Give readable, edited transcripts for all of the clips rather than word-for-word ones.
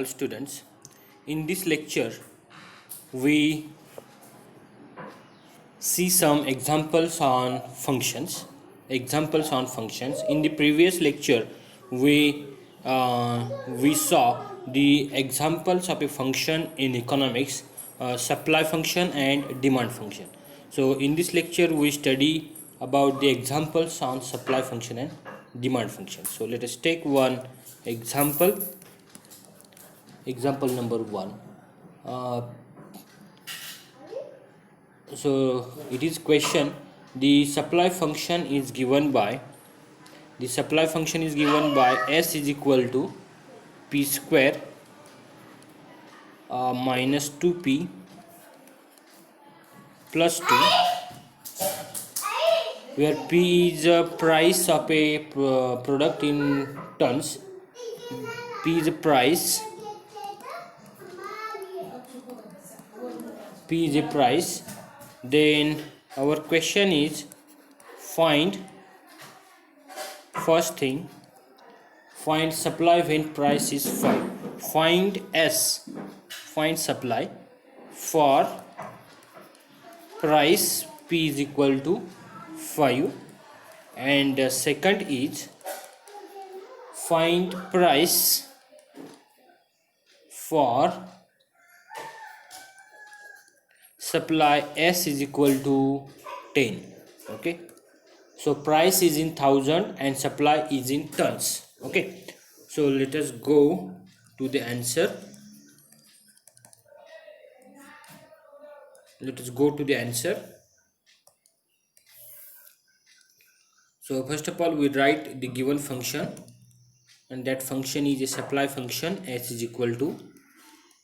Students, in this lecture we see some examples on functions. In the previous lecture we saw the examples of a function in economics, supply function and demand function. So in this lecture we study about the examples on supply function and demand function. So let us take one example. Example number 1. So it is question, the supply function is given by s is equal to p square minus 2p plus 2, where p is a price of a product in tons. P is a price Then our question is, find first thing, find supply when price is 5. Find supply for price p is equal to 5. And second is, find price for supply s is equal to 10. Okay, so price is in 1000 and supply is in tons. Okay, so let us go to the answer. So first of all we write the given function, and that function is a supply function. S is equal to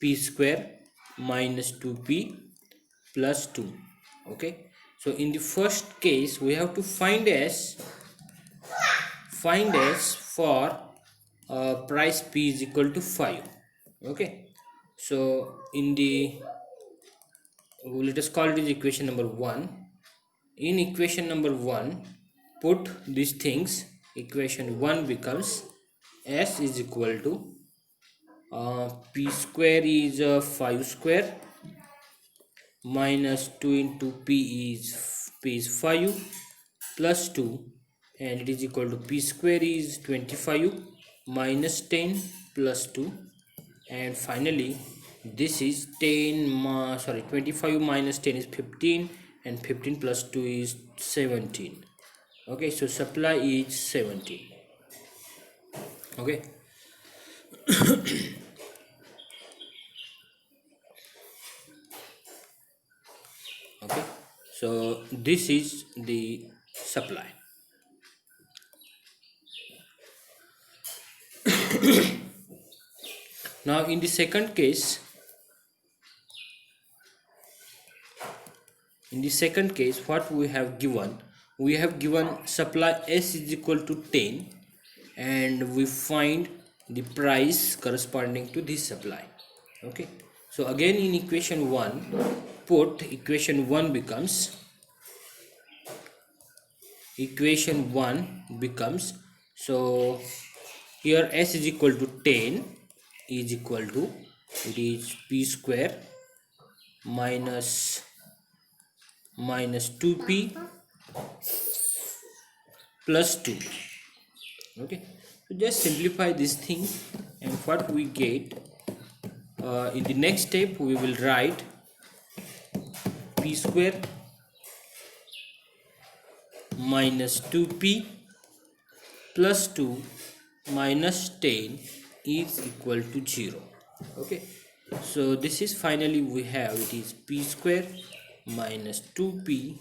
p square minus 2p plus 2. Okay, so in the first case we have to find s for price p is equal to 5. Okay, so let us call this equation number 1. In equation number 1, put these things. Equation 1 becomes s is equal to p square is 5 square minus 2 into p is 5 plus 2, and it is equal to p square is 25 minus 10 plus 2, and finally this is 25 minus 10 is 15, and 15 plus 2 is 17. Okay, so supply is 17. Okay. Okay, so this is the supply. Now in the second case, what we have given supply s is equal to 10, and we find the price corresponding to this supply. Okay, so again in equation 1, put equation 1 becomes so here s is equal to 10 is equal to, it is p square minus 2p plus 2. Okay, so just simplify this thing, and what we get in the next step, we will write p square minus 2p plus 2 minus 10 is equal to 0. Okay, so this is finally we have, it is p square minus 2p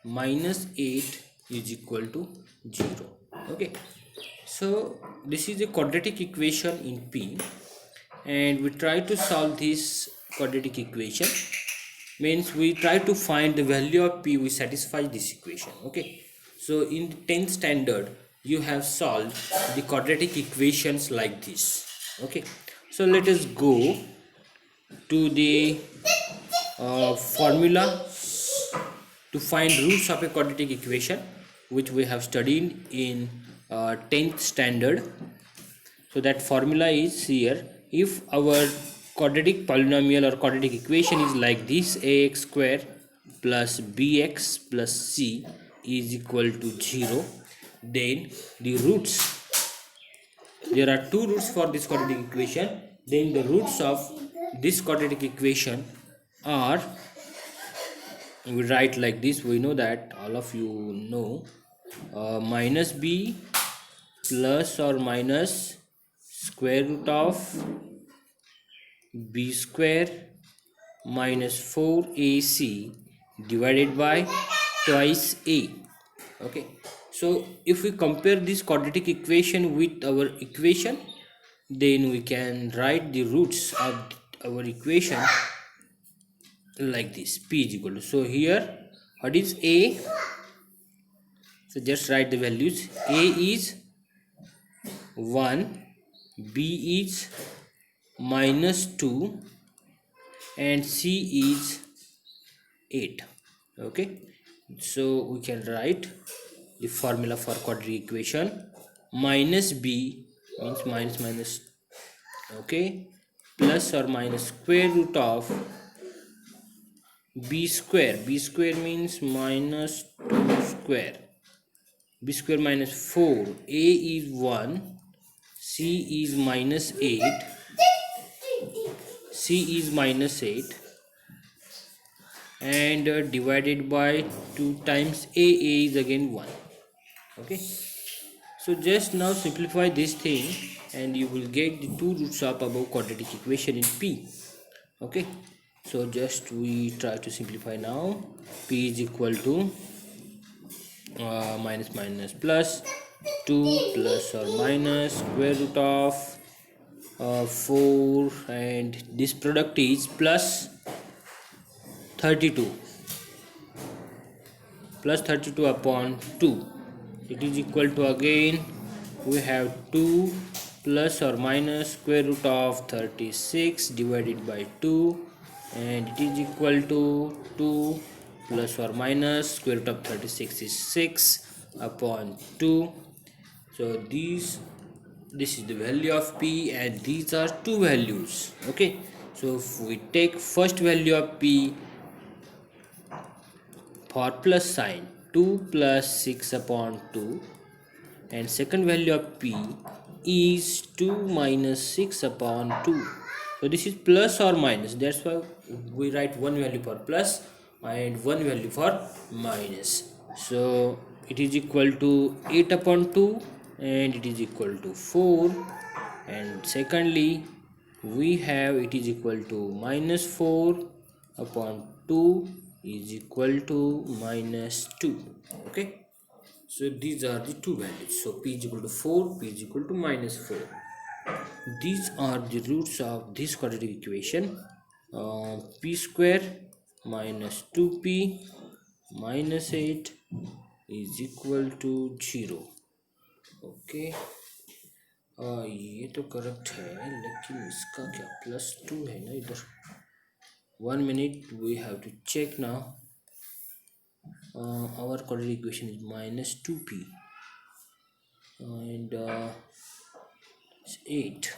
minus 8 is equal to 0. Okay, so this is a quadratic equation in p, and we try to solve this quadratic equation. Means we try to find the value of p, we satisfy this equation. Okay, so in the 10th standard you have solved the quadratic equations like this. Okay, so let us go to the formula to find roots of a quadratic equation, which we have studied in 10th standard. So that formula is here, if our quadratic polynomial or quadratic equation is like this, ax square plus bx plus c is equal to 0, then the roots, there are two roots for this quadratic equation, then the roots of this quadratic equation are, we write like this, we know that all of you know, minus b plus or minus square root of b square minus 4ac divided by twice a. Okay, so if we compare this quadratic equation with our equation, then we can write the roots of our equation like this, p is equal to, so here what is a, so just write the values, a is 1, b is minus 2 and c is 8. Okay, so we can write the formula for quadratic equation, minus b means minus minus, okay, plus or minus square root of b square means minus 2 square, b square minus 4, a is 1, c is minus 8, c is minus 8, and divided by 2 times a is again 1. Okay, so just now simplify this thing and you will get the two roots of above quadratic equation in p. Okay, so just we try to simplify now. P is equal to minus minus plus 2 plus or minus square root of 4, and this product is plus 32 upon 2, it is equal to, again we have 2 plus or minus square root of 36 divided by 2, and it is equal to 2 plus or minus square root of 36 is 6 upon 2. So this is the value of p, and these are two values. Okay, so if we take first value of p for plus sign, 2 plus 6 upon 2, and second value of p is 2 minus 6 upon 2. So this is plus or minus, that's why we write one value for plus and one value for minus. So it is equal to 8 upon 2 and it is equal to 4, and secondly we have it is equal to minus 4 upon 2 is equal to minus 2. Okay, so these are the two values. So p is equal to 4, p is equal to minus 4. These are the roots of this quadratic equation. P square minus 2p minus 8 is equal to 0. Okay, ये तो correct है, लेकिन इसका क्या plus 2 है ना इधर. 1 minute, we have to check now. Our quadratic equation is minus 2p and 8.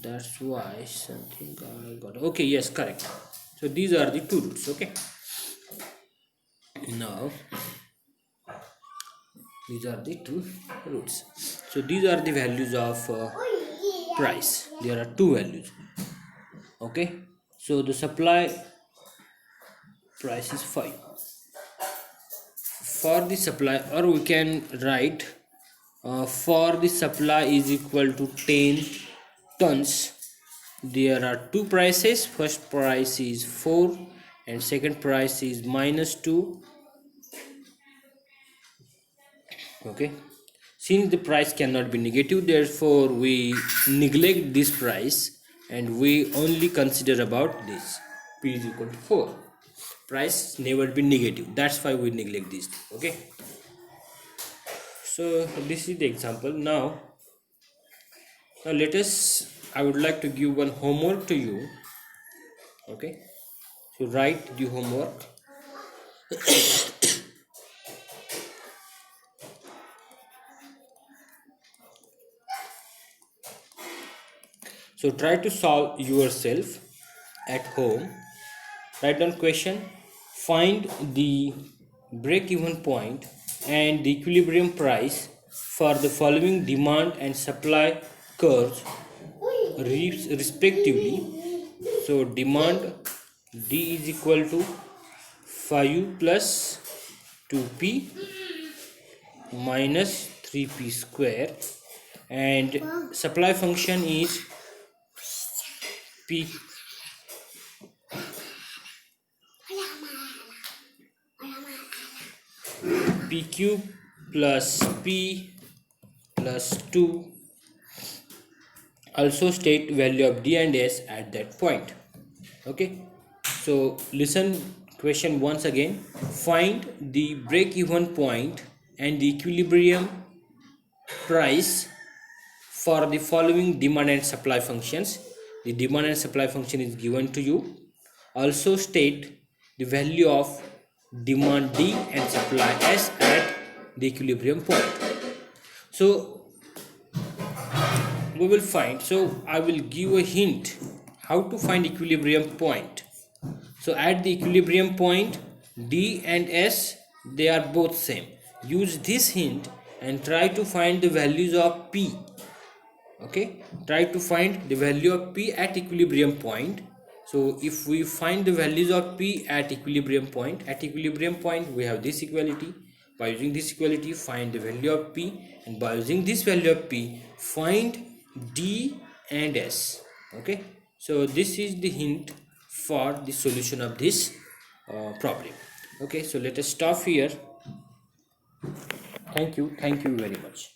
That's why something I got. Okay, yes, correct. So these are the two roots. Okay, now these are the two roots. So these are the values of price. There are two values. Okay, so the supply price is 5 for the supply, or we can write for the supply is equal to 10 tons. There are two prices, first price is 4 and second price is minus 2. Okay, since the price cannot be negative, therefore we neglect this price and we only consider about this. P is equal to 4, price never be negative, that's why we neglect this. Okay, so this is the example. Now let us, I would like to give one homework to you. Okay, so write the homework. So try to solve yourself at home. Write down question, find the break-even point and the equilibrium price for the following demand and supply curves respectively. So demand D is equal to 5 plus 2p minus 3p square, and supply function is p cube plus p plus 2. Also state value of d and s at that point. Okay, so listen question once again. Find the break-even point and the equilibrium price for the following demand and supply functions. The demand and supply function is given to you. Also state the value of demand D and supply S at the equilibrium point. So we will find, so I will give a hint how to find equilibrium point. So at the equilibrium point, D and S, they are both same. Use this hint and try to find the values of P. Okay, try to find the value of P at equilibrium point. So if we find the values of P at equilibrium point we have this equality. By using this equality, find the value of P, and by using this value of P, find D and S. Okay, so this is the hint for the solution of this problem. Okay, so let us stop here. Thank you very much.